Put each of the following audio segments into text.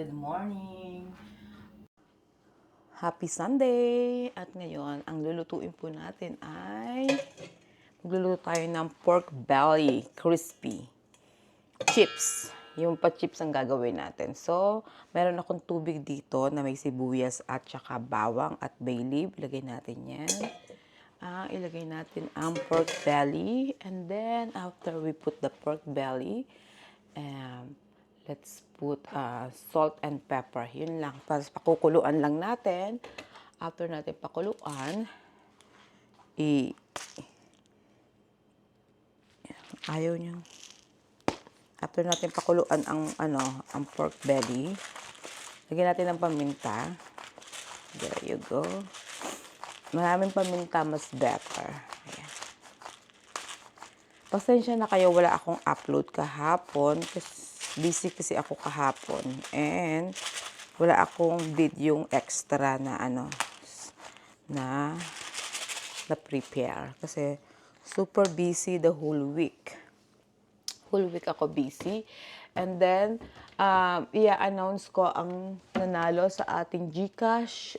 Good morning! Happy Sunday! At ngayon, ang lulutuin po natin ay magluluto tayo ng pork belly crispy chips. Yung pa-chips ang gagawin natin. So, meron akong tubig dito na may sibuyas at saka bawang at bay leaf. Ilagay natin yan. Ilagay natin ang pork belly. And then, after we put the pork belly, let's put salt and pepper. Yun lang. Tapos pakukuluan lang natin. After natin pakuluan, ayaw nyo. After natin pakuluan ang pork belly, lagyan natin ng paminta. There you go. Maraming paminta, mas better. Ayan. Pasensya na kayo, wala akong upload kahapon. Busy kasi ako kahapon. And wala akong video extra na na prepare. Kasi super busy the whole week. Whole week ako busy. And then, i-announce ko ang nanalo sa ating GCash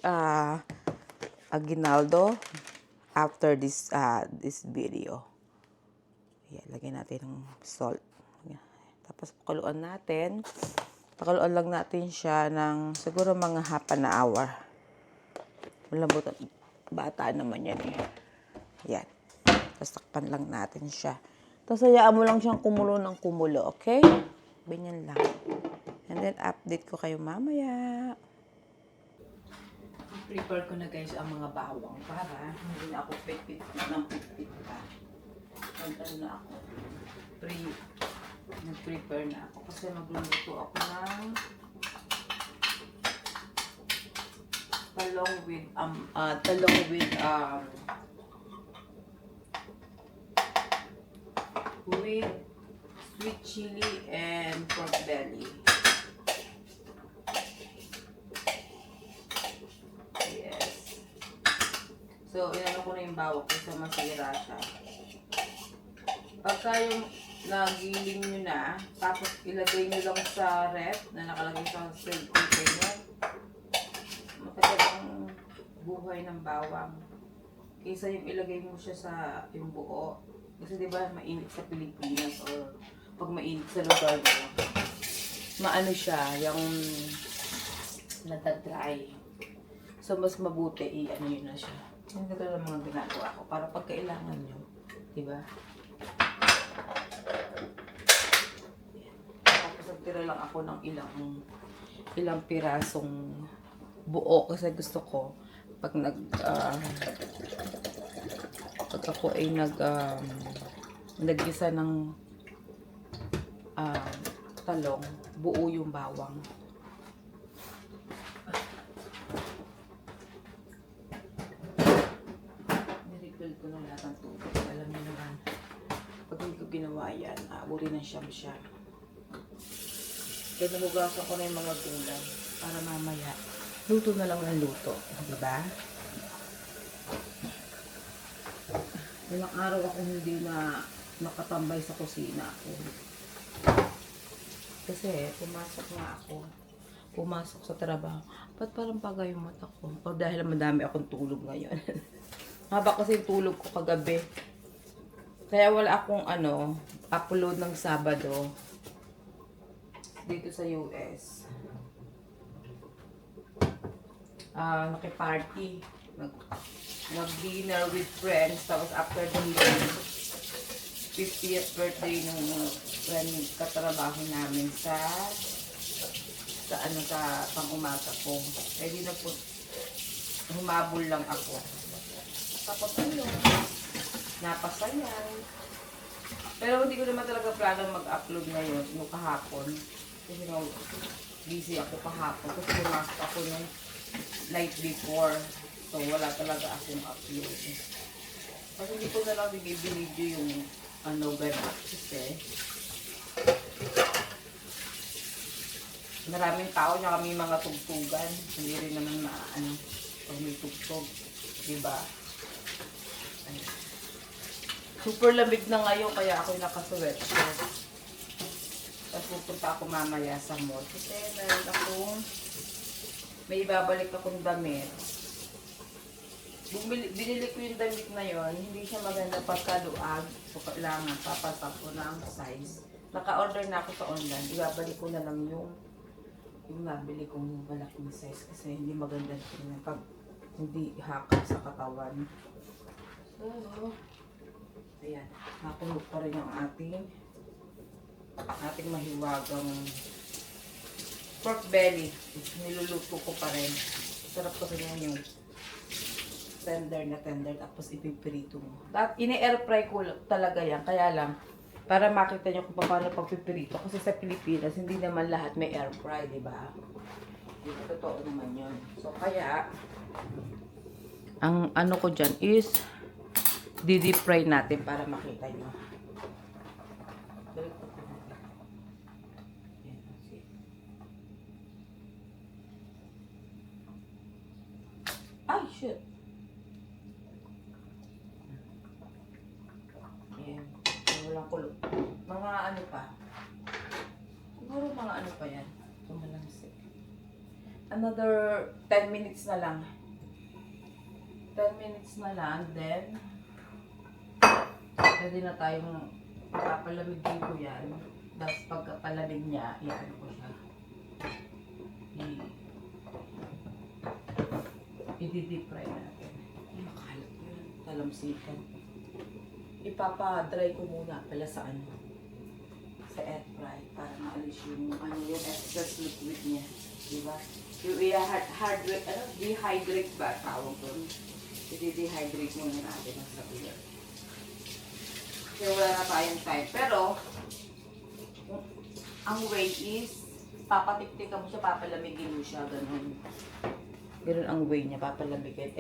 aguinaldo after this video. Yan, lagyan natin ng salt. Yan. Tapos pakuluan natin. Pakuluan lang natin siya ng siguro mga half an hour. Malambot, bata naman yan eh. Yan. Tapos takpan lang natin siya. Tapos hayaan mo lang siyang kumulo ng kumulo, okay? Ganyan lang. And then, update ko kayo mamaya. Prepare ko na guys ang mga bawang para hindi na ako pipit ng pipit pa. Na ako. Nag-prepare na ako kasi magluluto ako ng talong with sweet chili and pork belly. Yes. So, inano ko na yung bawang kasi masira siya. Pagka yung nagiling nyo na, tapos ilagay nyo lang sa ref na nakalagay sa sealed container, matagal ang buhay ng bawang. Kaysa yung ilagay mo siya sa yung buo. Kasi diba mainit sa Pilipinas or pag mainit sa lugar mo, maano siya, yung natadry. So, mas mabuti i-ano yun na siya. Yung ganda ng mga ginagawa ko para pag kailangan nyo. Diba? Tapos nagtira lang ako ng ilang pirasong buo kasi gusto ko pag pag ako ay naggisa ng talong, buo yung bawang. Nirefill ko na lahat ng tubig. Alam niyo naman, pag hindi ko ginawa yan, uri ng siyam-siyam. Kaya namugasan ko na yung mga gulay para mamaya luto na lang ng luto. Diba? Ilang araw ako hindi na nakatambay sa kusina ako. Kasi pumasok sa trabaho. Ba't parang pagay yung mata ko? O dahil madami akong tulog ngayon. Haba kasi yung tulog ko kagabi. Kaya wala akong upload ng Sabado dito sa US. Nakiparty. Nag-dinner with friends. Tapos after the dinner, 50th birthday nung katrabaho namin sa pang-umaga ko. Eh di na po, humabol lang ako. Tapos napasayay. Pero hindi ko naman talaga plano mag-upload ngayon, yung kahapon. Kasi busy ako kahapon. Kasi pumasok ako nung night before. So, wala talaga akong upload. Kasi hindi ko na lang binibidyo yung web access Maraming tao niya kami mga tugtugan. Hindi rin naman pag may tugtog. Diba? Super lamig na ngayon kaya ako naka-sweatshirt. Tapos pupunta ako mamaya sa mall. Kasi may ibabalik akong damit. Binili ko yung damit na yon, hindi siya maganda pagkaluag. So, kailangan papatak ko na ang size. Naka-order na ako sa online. Ibabalik ko na lang yung nabili kong malaking size kasi hindi maganda tingnan pag hindi hakap sa katawan. So, ayan. Nakulog pa rin yung ating mahiwagang pork belly. Niluluto ko pa rin. Sarap kasi yung tender tapos ipiprito mo. Ini-air fry ko talaga yan. Kaya lang, para makita nyo kung paano pagpipirito. Kasi sa Pilipinas, hindi naman lahat may air fry, di ba? Totoo naman yun. So, kaya, ang ano ko dyan is, di-deep fry natin para makita nyo. Ay, shit! Ayan. Walang kulog. Mga ano pa. Siguro mga ano pa yan. Tumalansik. Another 10 minutes na lang. 10 minutes na lang. Then, pwede na tayong papalamigin ko yan. Tapos pagkapalamig niya, iyan ko siya. I-deep fry natin. Ay, makalat yun. Talamsikan. Ipapa-dry ko muna pala sa sa air fry para maalis yung excess liquid niya. Diba? Yung dehydrate ba tawag doon? I-dehydrate muna natin ang sabihin. Kasi wala na tayong time. Pero, ang way is, papatiktika mo siya, papalamigin mo siya, ganun. Ganun ang way niya, papalamigin.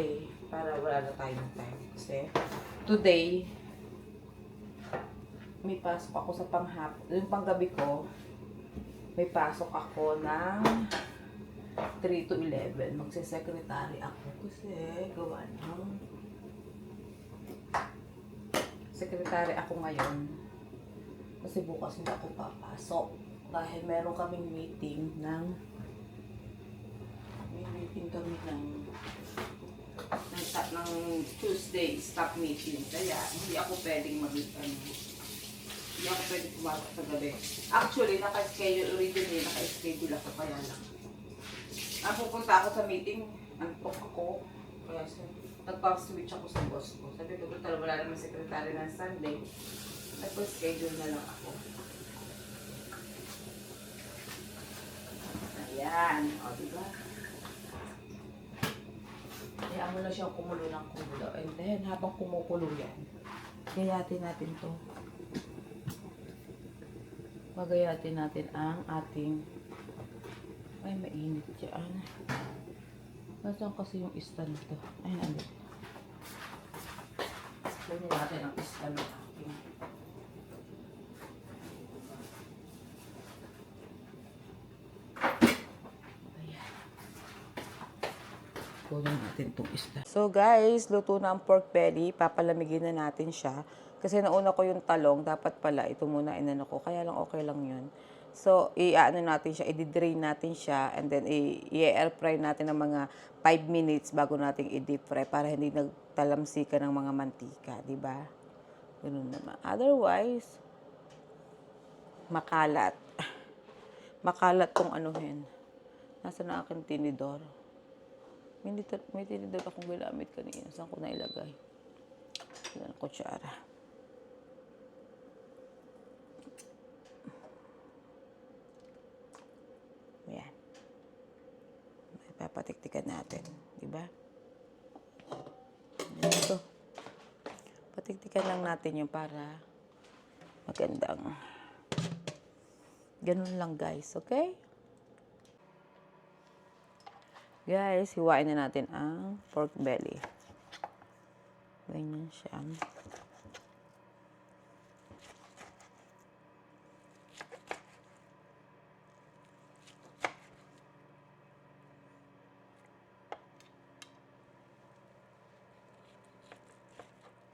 Para wala na tayong time. Kasi, today, may pasok ako sa yung panggabi ko, may pasok ako ng 3 to 11. Magsisekretary ako kasi gawa ng sekretary ako ngayon. Kasi bukas hindi ako papasok. Dahil meron kaming meeting kami ng Tuesday staff meeting. Kaya hindi ako pwedeng hindi ako pwedeng pumasok sa gabi. Actually, naka-schedule originally, naka-schedule ako kaya lang. Pupunta ako sa meeting, antok ako. Kaya nagpa-switch ako sa boss ko. Sabi ko, wala naman sekretary ng Sunday. Nagpa-schedule na lang ako. Ayan. O, diba? Kaya mo na siyang kumulo ng kumulo. And then, habang kumukulo yan, gayatin natin to. Magayatin natin ang ating... Ay, mainit dyan. Nasaan kasi yung stand to? Ay, nandito. Kunin natin ang stand ng ating... Ayan. Kunin natin itong stand. So guys, luto na ang pork belly. Papalamigin na natin siya. Kasi nauna ko yung talong, dapat pala ito muna inano ko. Kaya lang okay lang yun. So, i-ano natin siya, i-drain natin siya, and then i-air fry natin ng mga 5 minutes bago natin i-deep fry para hindi nagtalamsikan ng mga mantika, di ba? Ganun naman. Otherwise, makalat. Makalat tong anuhin. Nasa na aking tinidor. May tinidor akong ginamit kanina. Saan ko na ilagay? Yan, kutsara. Ayan. Papatiktikan natin. Diba? Ito. Patiktikan lang natin yung para magandang. Ganun lang guys. Okay? Guys, hiwain na natin ang pork belly. Ganyan siya.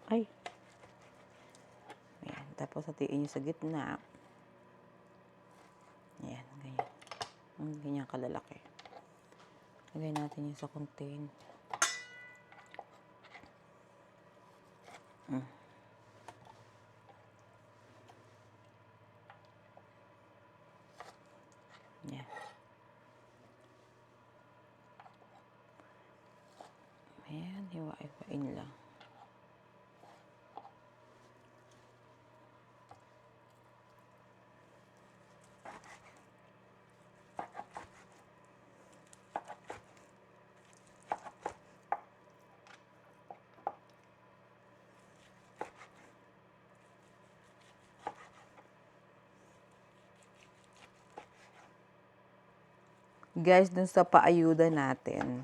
Ay. Ayan. Tapos hatiin nyo sa gitna. Ayan, ganyan. Ganyan kalalaki. Lagay natin yung sa contain. Ayan. Ayan, hiwa-hiwain lang. Guys, dun sa paayuda natin,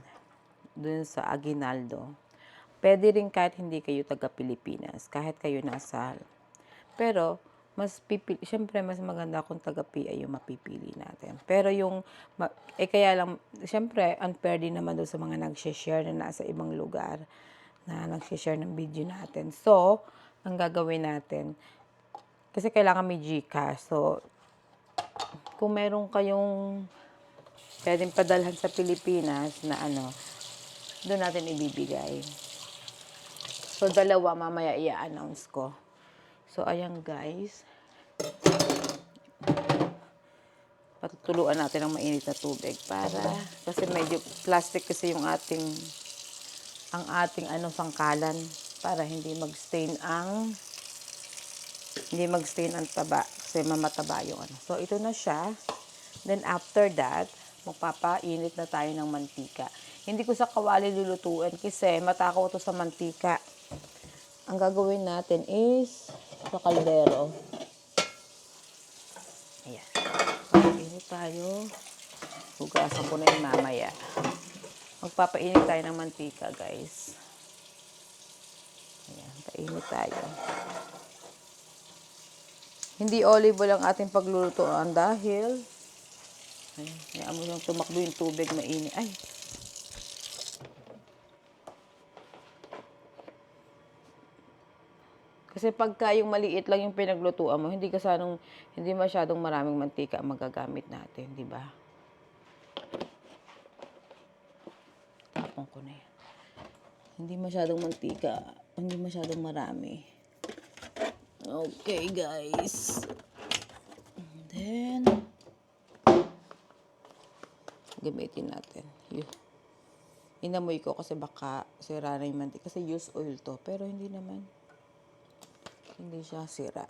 dun sa Aguinaldo, pwede rin kahit hindi kayo taga-Pilipinas, kahit kayo nasa, pero, syempre, mas maganda kung taga-PI yung mapipili natin. Pero kaya lang, syempre, unfair din naman doon sa mga nag-share na nasa ibang lugar, na nag-share ng video natin. So, ang gagawin natin, kasi kailangan may GCash, so, kung meron kayong pwedeng padalhan sa Pilipinas na doon natin ibibigay. So, dalawa mamaya i-announce ko. So, ayan guys. Patutuluan natin ng mainit na tubig kasi medyo plastic kasi ang ating sangkalan para hindi mag-stain ang taba kasi mamataba yung So, ito na siya. Then, after that, magpapainit na tayo ng mantika. Hindi ko sa kawali lulutuin kasi matakot ito sa mantika. Ang gagawin natin is sa kaldero. Ayan. Papainit tayo. Hugasan ko na yung mamaya. Magpapainit tayo ng mantika, guys. Ayan, painit tayo. Hindi olive oil ang ating paglulutuan dahil hayaan mo yung tumakbo yung tubig, mainit. Ay! Kasi pagka yung maliit lang yung pinaglutuan mo, hindi masyadong maraming mantika ang magagamit natin, di ba? Tapon ko na yan. Hindi masyadong mantika, hindi masyadong marami. Okay, guys. And then, gamitin natin. Inamoy ko kasi baka sira na yung mantika. Kasi used oil to. Pero hindi naman. Hindi siya sira.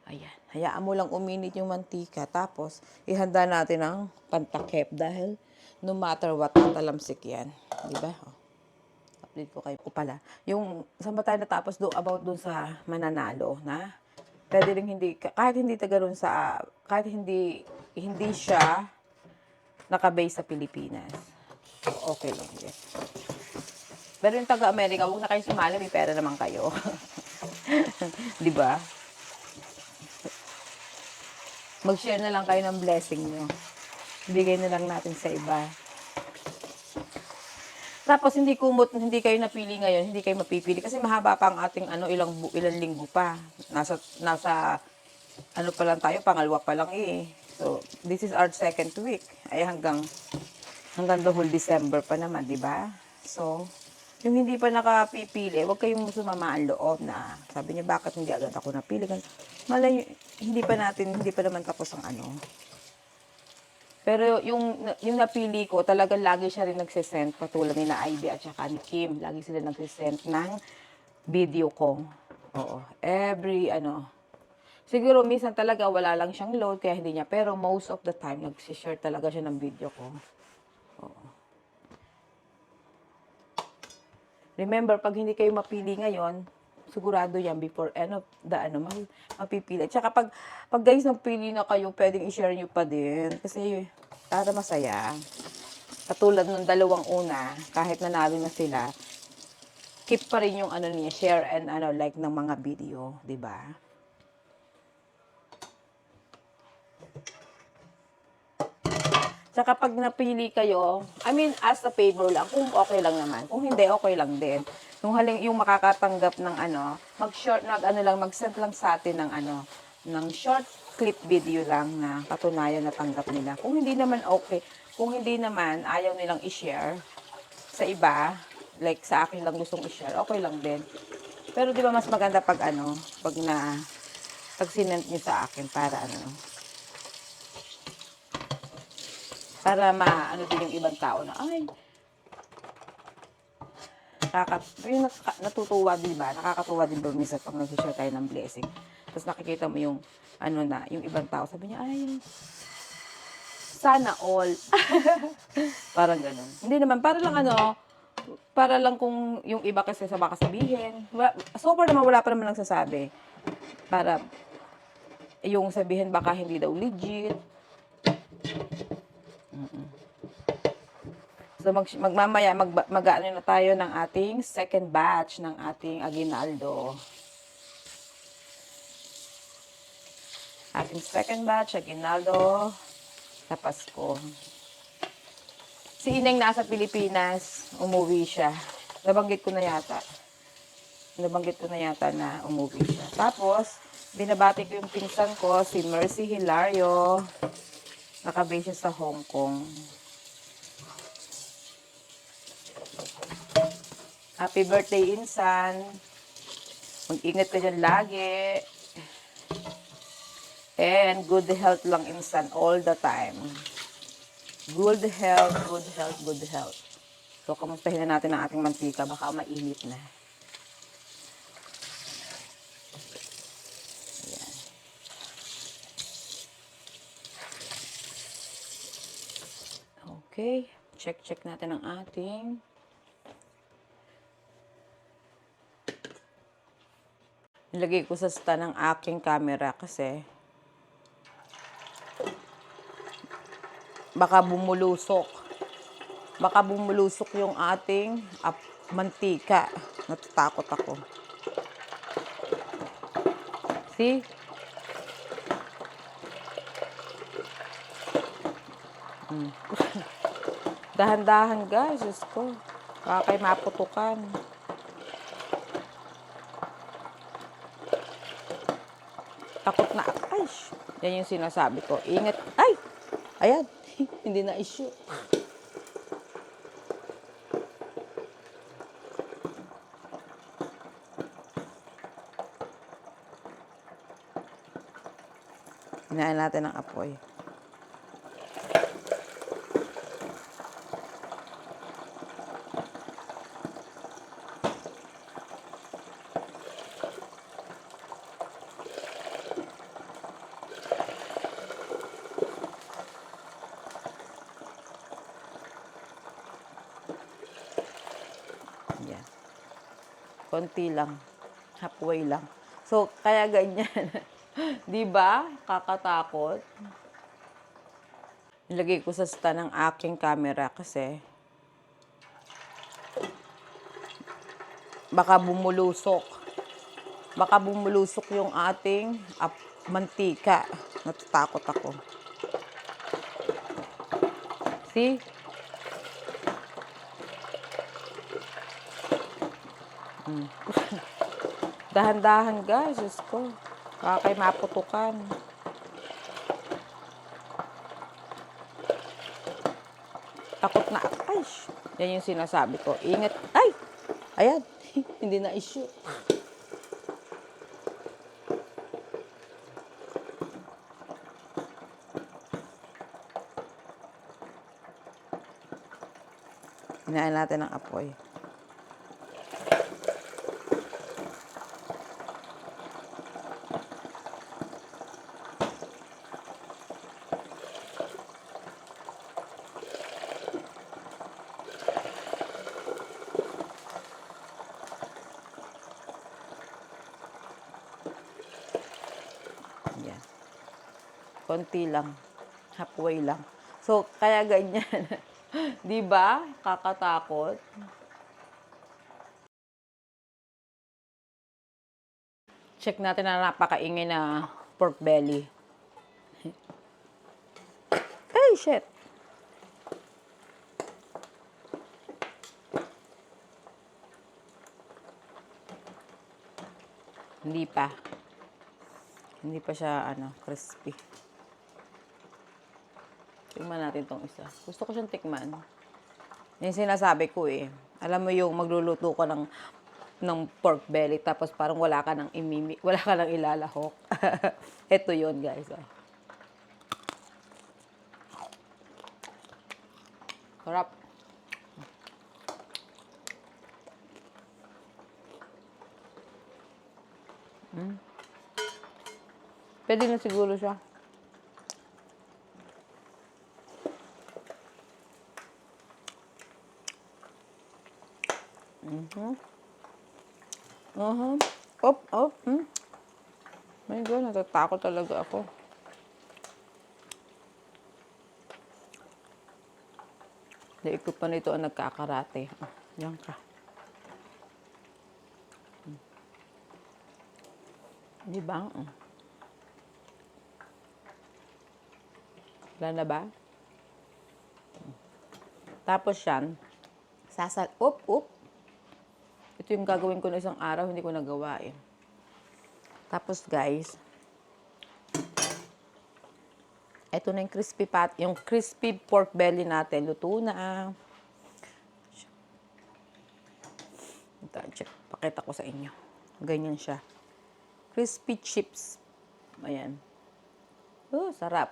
Ayan. Hayaan mo lang uminit yung mantika. Tapos, ihanda natin ang pantakip. Dahil, no matter what, talamsik yan. Diba? Update ko kayo pala. Saan ba tayo natapos about dun sa mananalo na? Pwede rin kahit hindi siya nakabase sa Pilipinas. Okay lang yan. Pero yung taga-Amerika, huwag na kayo sumali, may pera naman kayo. Di ba? Mag-share na lang kayo ng blessing nyo. Bigay na lang natin sa iba. Tapos hindi kayo napili ngayon, hindi kayo mapipili kasi mahaba pa ang ating ilang linggo pa. Nasa pa lang tayo, pangalawa pa lang eh. So, this is our second week. Ay hanggang the whole December pa naman, di ba? So, yung hindi pa nakapipili, huwag kayong sumama ang loob na sabi niya, bakit hindi agad ako napili? Malay, hindi pa naman tapos ang Pero yung napili ko, talagang lagi siya rin nagsisend, patulad ni na Ivy at saka ni Kim. Lagi sila nagsisend ng video ko. Oo. Siguro minsan talaga wala lang siyang load, kaya hindi niya. Pero most of the time, nagsishare talaga siya ng video ko. Oo. Remember, pag hindi kayo mapili ngayon, sigurado yan before mapipili. Tsaka pag guys napili na kayo, pwedeng i-share nyo pa din. Kasi para masaya. Katulad ng dalawang una, kahit nanalo na sila, keep pa rin yung niya, share and like ng mga video, di ba? Tsaka pag napili kayo, as a favor lang, kung okay lang naman. Kung hindi, okay lang din. Yung makakatanggap ng mag-send lang sa atin ng ng short clip video lang na katunayan na tanggap nila. Kung hindi naman okay, kung hindi naman ayaw nilang i-share sa iba, like sa akin lang gustong i-share, okay lang din. Pero di ba mas maganda pag ano, pag sinend niyo sa akin para maano din yung ibang tao na, ay, yung natutuwa, di ba? Nakakatuwa din ba minsan pag nag-share tayo ng blessing. Tapos nakikita mo yung, ano na, yung ibang tao, sabi niya, ay, sana all. Parang ganun. Hindi naman, para lang kung yung iba kasi sa baka sabihin. So far naman, wala pa naman nagsasabi. Para, yung sabihin baka hindi daw legit. So magmamaya mag-ano na tayo ng ating second batch ng ating aguinaldo. Ating second batch aguinaldo sa Pasko. Si Ineng nasa Pilipinas, umuwi siya. Nabanggit ko na yata na umuwi siya. Tapos, binabati ko yung pinsan ko, si Mercy Hilario. Nakabase siya sa Hong Kong. Happy birthday, Insan. Mag-ingat ka dyan lagi. And good health lang, Insan, all the time. Good health, good health, good health. So, kamustahin na natin ang ating mantika. Baka mainit na. Ayan. Okay. Check natin ang ating nilagay ko sa stand ng aking camera kasi baka bumulusok. Baka bumulusok yung ating mantika. Natatakot ako. See? Dahan-dahan guys, Diyos ko. Baka kayo maputukan. Takot na. Ay, yan yung sinasabi ko. Ingat. Ay! Ayan. Hindi na issue. Hinaan natin ang apoy. Yan. Konti lang. Halfway lang. So, kaya ganyan. Di ba? Kakatakot. Nilagay ko sa stand ng aking camera kasi baka bumulusok. Baka bumulusok yung ating mantika. Natatakot ako. See? Dahan-dahan guys, Diyos ko. Baka kayo maputukan. Takot na. Ay, yan yung sinasabi ko. Ingat. Ay! Ayan. Hindi na issue. Hinaan natin ang apoy. Yan. Konti lang. Halfway lang. So, kaya ganyan. Di ba? Kakatakot. Check natin na napakaingay na pork belly. Ay, shit. Hindi pa. Hindi pa siya, crispy. Tikman natin tong isa. Gusto ko siyang tikman. Yung sinasabi ko eh. Alam mo yung magluluto ka ng pork belly tapos parang wala ka nang wala ka nang ilalahok. Ito yun, guys. Oh. Sarap. Pwede na siguro siya. Op. My God, natatakot talaga ako. Daig ko pa nito ang nagkakarate. Yan ka. Di ba? Wala na ba? Tapos yan, up. Ito yung gagawin ko na isang araw, hindi ko nagawa eh. Tapos guys, ito na yung crispy pork belly natin. Luto na. Check. Pakita ko sa inyo. Ganyan siya. Crispy chips. Ayan. Oh, sarap.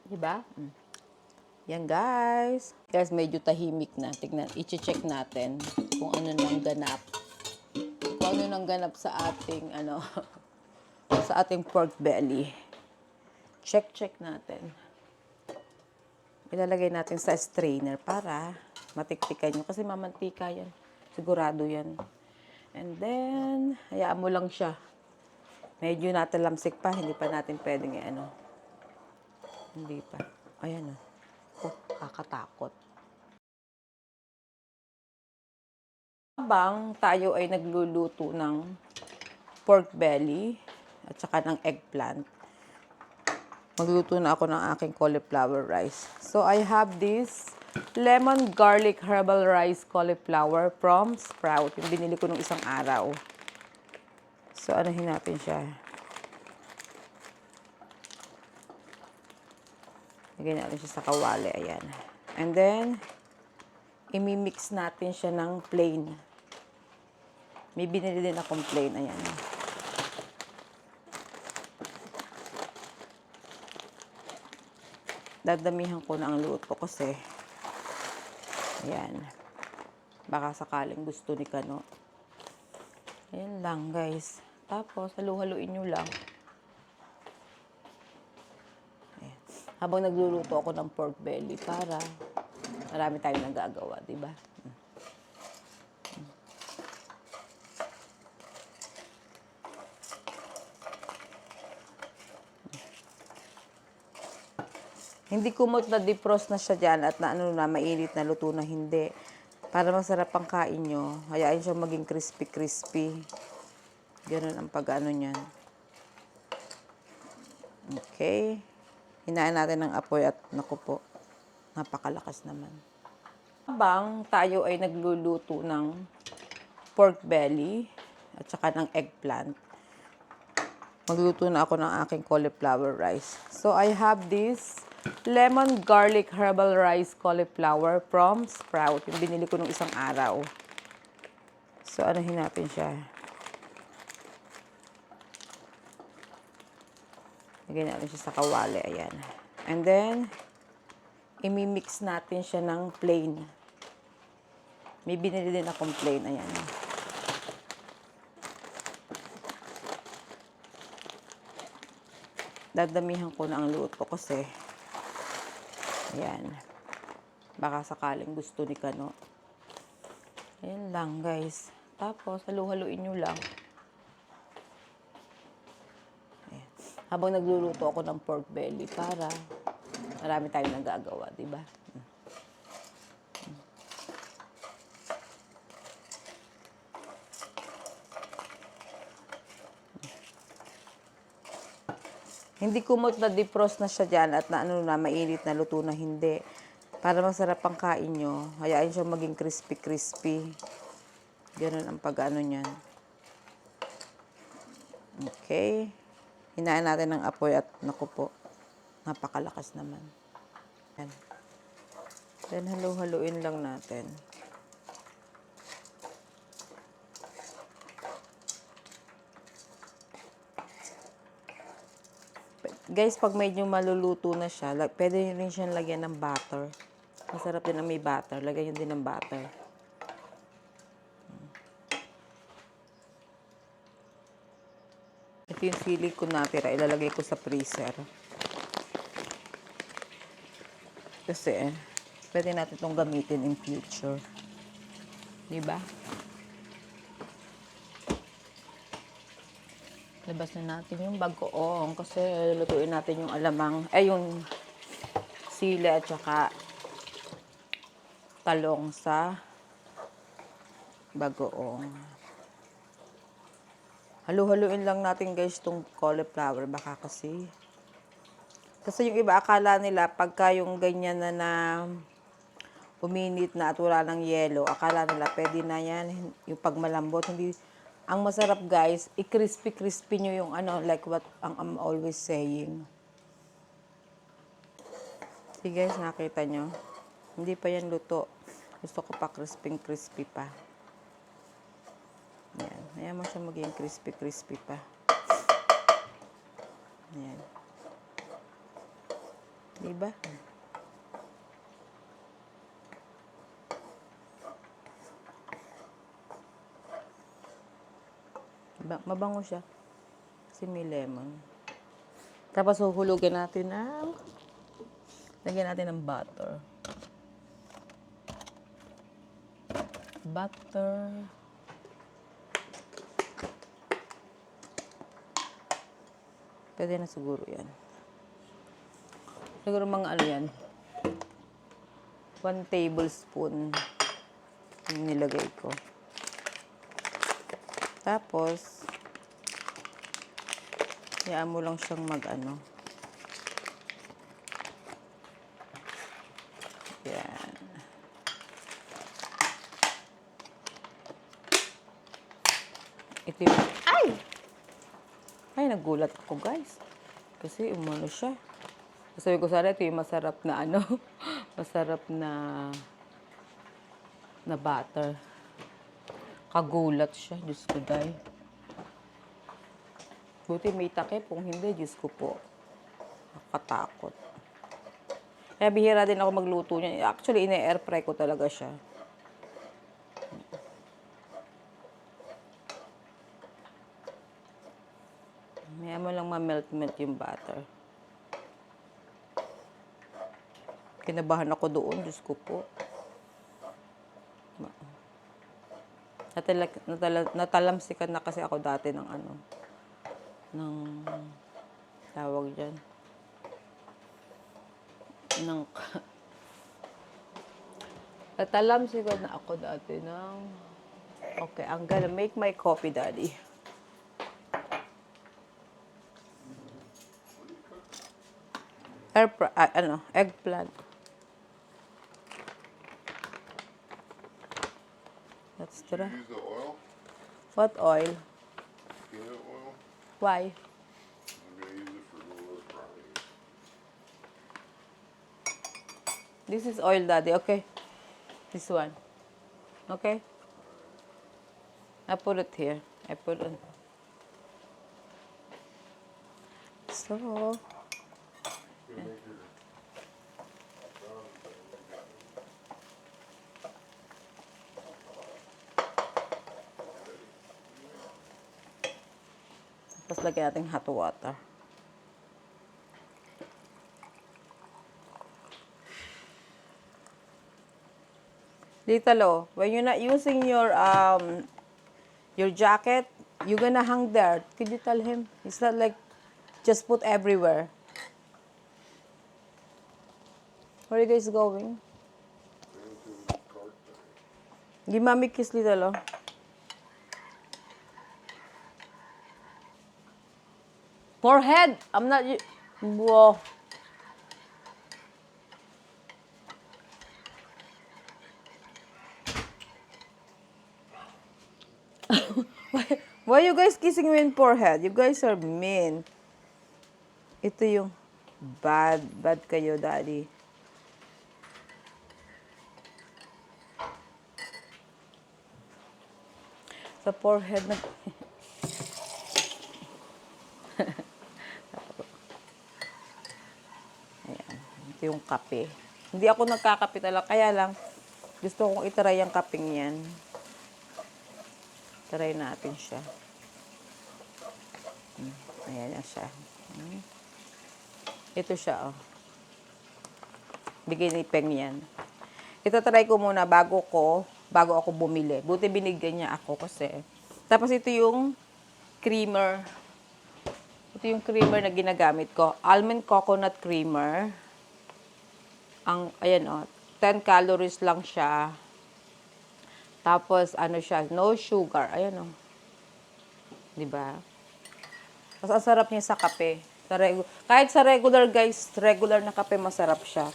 Diba? Yan guys. Guys, medyo tahimik na. Tignan, i-check natin kung ano nang ganap. Kung ano nang ganap sa ating, sa ating pork belly. Check natin. Ilalagay natin sa strainer para matiktikan nyo. Kasi mamantika yan. Sigurado yan. And then, hayaan mo lang siya. Medyo natalamsik pa. Hindi pa natin pwedeng Hindi pa. Ayan o. Oh, kakatakot. Habang tayo ay nagluluto ng pork belly at saka ng eggplant, magluto na ako ng aking cauliflower rice. So, I have this lemon garlic herbal rice cauliflower from Sprout. Yung binili ko nung isang araw. So, anuhin natin siya. Lagyan natin siya sa kawali. Ayan. And then, imimix natin siya ng plain. May binili din akong plain. Ayan. Dadamihan ko na ang luto kasi ayan. Baka sakaling gusto ni Kano. Ayan lang, guys. Tapos, halu-haluin nyo lang. Ayan. Habang nagluluto ako ng pork belly para marami tayong nagagawa, diba? Hindi kumot na defrost na siya dyan at mainit na luto na hindi. Para masarap ang kain nyo, hayaan siya maging crispy. Ganun ang pag-ano niyan. Okay. Hinaan natin ng apoy at naku po, napakalakas naman. Habang tayo ay nagluluto ng pork belly at saka ng eggplant, magluto na ako ng aking cauliflower rice. So, I have this lemon garlic herbal rice cauliflower from Sprout. Yung binili ko nung isang araw. So, anuhin natin siya. Lagyan natin siya sa kawali. Ayan. And then, imimix natin siya ng plain. May binili din akong plain. Ayan. Dadamihan ko na ang luto kasi ayan. Baka sakaling gusto ni Kano. Ayan lang, guys. Tapos, halu-haluin nyo lang. Ayan. Habang nagluluto ako ng pork belly para marami tayong nagagawa, diba? Hindi kumot na defrost na siya dyan at mainit na luto na hindi. Para masarap ang kain nyo, hayaan siya maging crispy. Ganun ang pag-ano niyan. Okay. Hinaan natin ng apoy at naku po, napakalakas naman. Yan. Then halu-haluin lang natin. Guys, pag medyo maluluto na siya, pwede rin siyang lagyan ng butter. Masarap din na may butter. Lagyan din ng butter. Ito yung sili ko natira. Ilalagay ko sa freezer. Kasi, pwede natin itong gamitin in future. Diba? Labas na natin yung bagoong kasi lutuin natin yung alamang, yung sili at saka talong sa bagoong. Halu-haluin lang natin guys itong cauliflower baka kasi yung iba akala nila pagka yung ganyan na uminit na at wala ng yelo, akala nila pwede na yan yung pagmalambot. Hindi. Ang masarap guys, i-crispy-crispy nyo yung like what I'm always saying. See guys, nakita nyo? Hindi pa yan luto. Gusto ko pa crispy pa. Yan. Ayan mo siya maging crispy pa. Yan. Diba? Mabango siya. Kasi may lemon. Tapos huhulugan natin lagyan natin ng butter. Pwede na siguro yan. Siguro mga yan. 1 tablespoon yung nilagay ko. Tapos, hayaan mo lang siyang Yan. Ito yung... Ay, nagulat ako guys. Kasi umano siya. Sabi ko sana ito yung masarap na masarap na butter. Kagulat siya. Diyos ko, day. Buti may takip. Kung hindi, Diyos ko po. Nakatakot. Kaya bihira din ako magluto niya. Actually, ine-air fry ko talaga siya. Maya mo lang ma-melt-melt yung butter. Kinabahan ako doon. Diyos ko po. Natalamsikan na kasi ako dati ng tawag dyan. Natalamsikan na ako dati ng... Okay, I'm gonna make my coffee, Daddy. Eggplant. That's the... Use the oil? What oil? Peanut oil? Why? I'm going to use it for roller frying. This is oil, Daddy. Okay. This one. Okay? I put it here. I put it. So... Tapos lagyan natin hot water. Little, when you're not using your jacket, you're gonna hang there. Could you tell him? It's not like just put everywhere. Where are you guys going? Give mommy kiss, Little. Forehead. I'm not... Whoa. Why you guys kissing me in forehead? You guys are mean. Ito yung bad. Bad kayo, daddy. Sa forehead na... Ayan. Ito yung kape. Hindi ako nagkakape talaga. Kaya lang, gusto kong itry ang kapeng yan. Try natin siya. Ayan na siya. Ito siya, oh. Bigay ni Peng yan. Ito try ko muna bago ako bumili. Buti binigyan niya ako kasi. Tapos ito yung creamer. Ito yung creamer na ginagamit ko. Almond coconut creamer. Ayan, oh. 10 calories lang siya. Tapos, ano siya, no sugar. Ayan, oh. Diba? Tapos, ang sarap niya sa kape. Kahit sa regular, guys, regular na kape, masarap siya.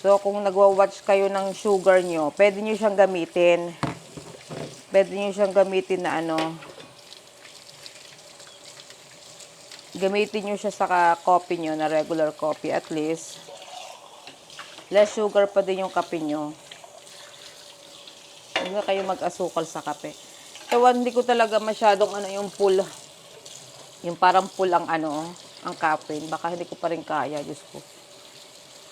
So, kung nagwa-watch kayo ng sugar nyo, pwede nyo siyang gamitin. Pwede nyo siyang gamitin na ano, gamitin nyo siya sa coffee nyo, na regular coffee. At least, less sugar pa din yung kape nyo. Hindi na kayo mag-asukal sa kape. So, hindi ko talaga masyadong yung full. Yung parang full ang ang caffeine. Baka hindi ko pa rin kaya, Diyos ko.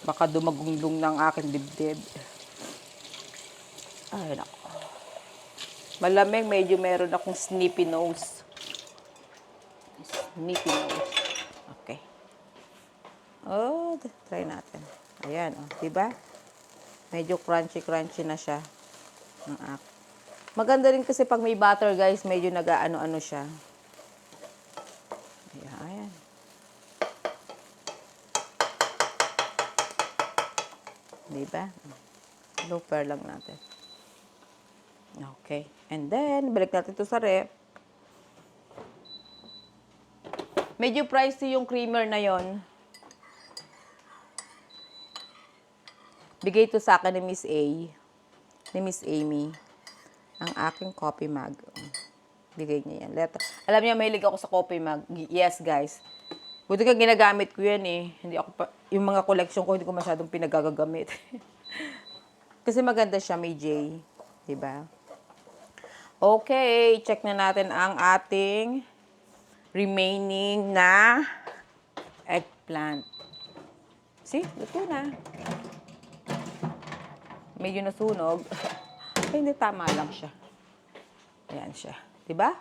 Baka dumagunglong ng aking dibdib. Ay, nako. Malamig, medyo meron akong snippy nose. Snippy nose. Okay. Oh, try natin. Ayan, oh. Diba? Medyo crunchy na siya. Maganda rin kasi pag may butter, guys, medyo nag-ano-ano siya. Ayan. Diba? Low pair lang natin. Okay. And then, balik natin ito sa rep. Medyo pricey yung creamer na yon. Bigay ito sa akin ni Miss A. Ni Miss Amy. Ang aking coffee mug. Bigay niya yan. Alam niya, mahilig ako sa coffee mug. Yes, guys. Buti ka ginagamit ko yan eh. Hindi ako pa, yung mga collection ko, hindi ko masyadong pinagagamit. Kasi maganda siya, may J. Diba? Okay, check na natin ang ating remaining na eggplant. See? Luto na. Medyo nasunog. Ay, hindi, tama lang siya. Ayan siya. Diba?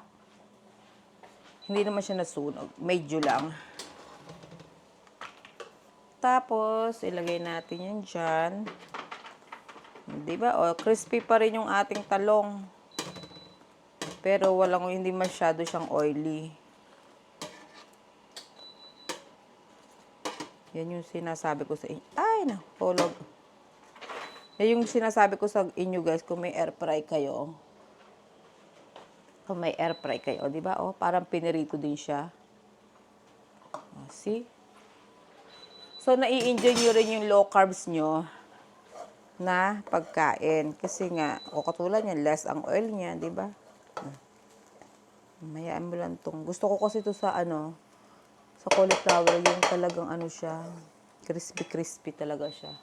Hindi naman siya nasunog. Medyo lang. Tapos, ilagay natin yan dyan. Diba? O, crispy pa rin yung ating talong. Pero hindi masyado siyang oily. Yan yung sinasabi ko sa inyo. Ay, nahulog. Yan yung sinasabi ko sa inyo, guys, kung may air fry kayo. Kung may air fry kayo, di ba? Oh, parang pinirito din siya. Oh, see? So, nai-enjoy nyo rin yung low carbs nyo na pagkain. Kasi nga, katulad niya, less ang oil niya, di ba? Mayaan mo lang tong. Gusto ko kasi ito sa sa cauliflower, yung talagang siya, crispy talaga siya.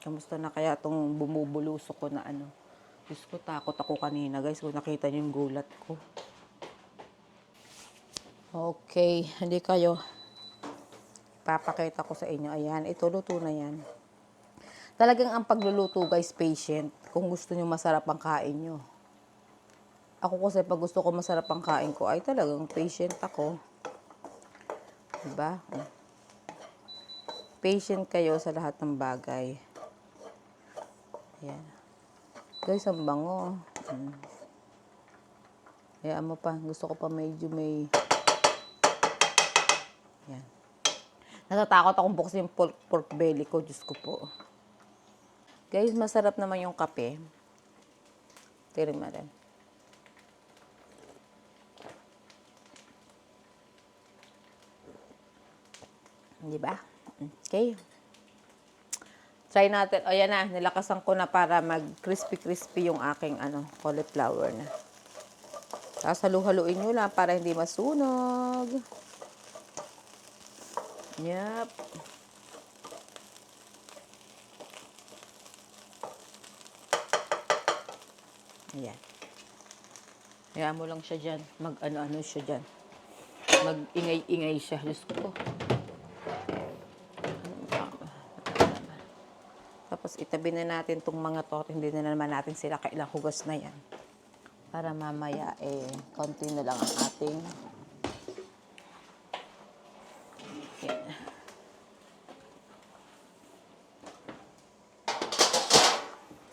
Kamusta na kaya itong bumubulusok ko na Diyos ko, takot ako kanina, guys, kung nakita niyo yung gulat ko. Okay, hindi kayo. Papakita ko sa inyo. Ayan, ito, luto na yan. Talagang ang pagluluto, guys, patient. Kung gusto niyo masarap ang kain niyo. Ako kasi pag gusto ko masarap ang kain ko, ay talagang patient ako. Diba? Patient kayo sa lahat ng bagay. Ayan. Guys, ang bango. Hayaan mo pa. Gusto ko pa medyo may... Ayan. Natatakot akong buksin yung pork belly ko. Diyos ko po. Guys, masarap naman yung kape. Tirin mo rin. Diba? Okay. Try natin. O, yan na. Nilakasan ko na para mag-crispy-crispy yung aking cauliflower na. Sasalu-haluin nyo lang para hindi masunog. Yep. Ayan. Hayaan mo lang siya dyan. Mag-ano-ano siya dyan. Mag-ingay-ingay siya. Diyos ko. Tapos itabi na natin tong mga to. Hindi na naman natin sila kailang hugas na yan. Para mamaya konti na lang ang ating yan.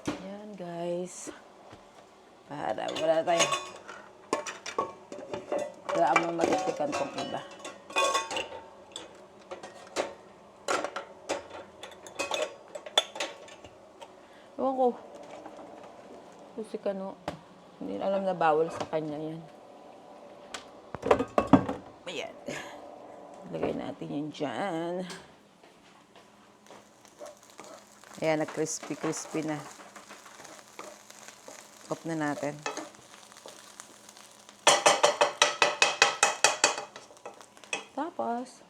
Yan guys. Para wala tayo. Wala mo matitikan tong iba. Ewan ko. Si Kano. Hindi alam na bawal sa kanya yan. Ayan. Lagay natin yan dyan. Ayan, nag-crispy-crispy na. Off na natin. Tapos,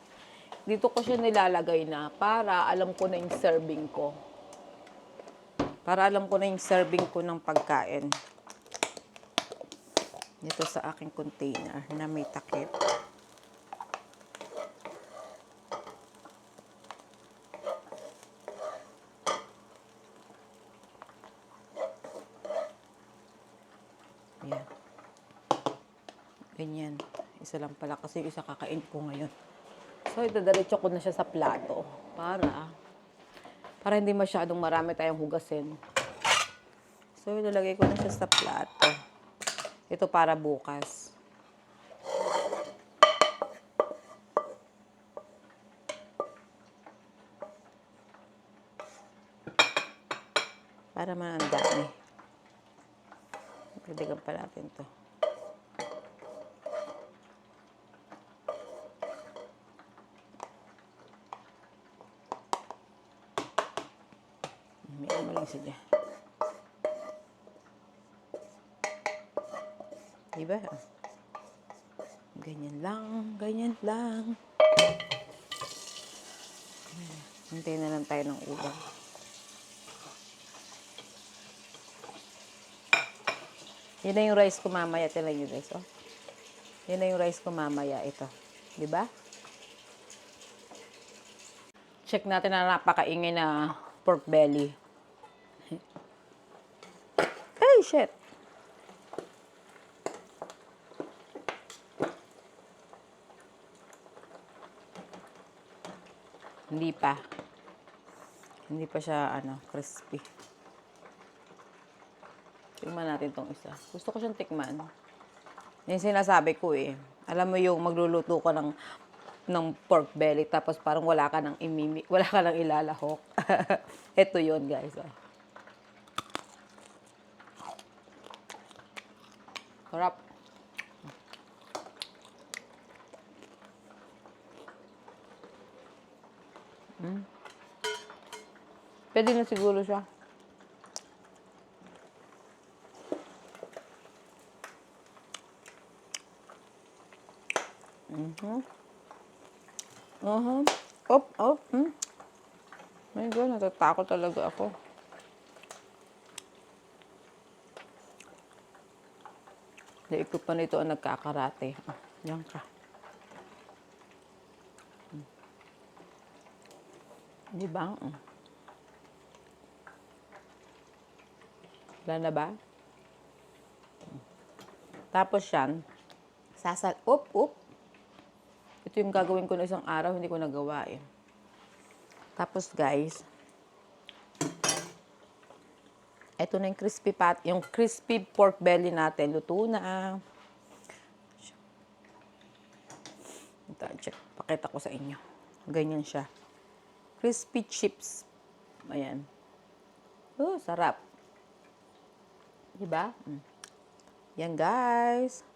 dito ko siya nilalagay na para alam ko na yung serving ko. Para alam ko na yung serving ko ng pagkain. Dito sa aking container na may takip. Ayan. Ganyan. Isa lang pala kasi isa kakain ko ngayon. So, idadiretso ko na siya sa plato para hindi masyadong marami tayong hugasin. So, ilalagay ko na siya sa plato. Ito para bukas. Para man ang dami. Dagdagan pa natin to. May ano lang sila. Diba? Ganyan lang, ganyan lang. Hintayin na lang tayo ng ulam. Yun na yung rice ko mamaya. Ito lang yung rice, oh. Yun na yung rice ko mamaya. Ito. Diba? Check natin na napakaingay na pork belly. Ay, shit! Hindi pa. Hindi pa siya, crispy. Tikman natin tong isa. Gusto ko siyang tikman. Yung sinasabi ko Alam mo yung magluluto ka ng pork belly tapos parang wala ka nang ilalahok. Ito yun, guys. Oh. Sarap. Pwede na siguro siya. Op. My God, natatakot talaga ako. Dahil ko pa nito ang nagkakarate. Yan ka. Di ba? Wala na ba? Tapos yan, up. Ito yung gagawin ko na isang araw, hindi ko nagawa Tapos guys, ito na yung crispy pork belly natin. Luto na. Ito, check. Pakita ko sa inyo. Ganyan siya. Crispy chips. Ayan. Sarap. Diba? Yan guys.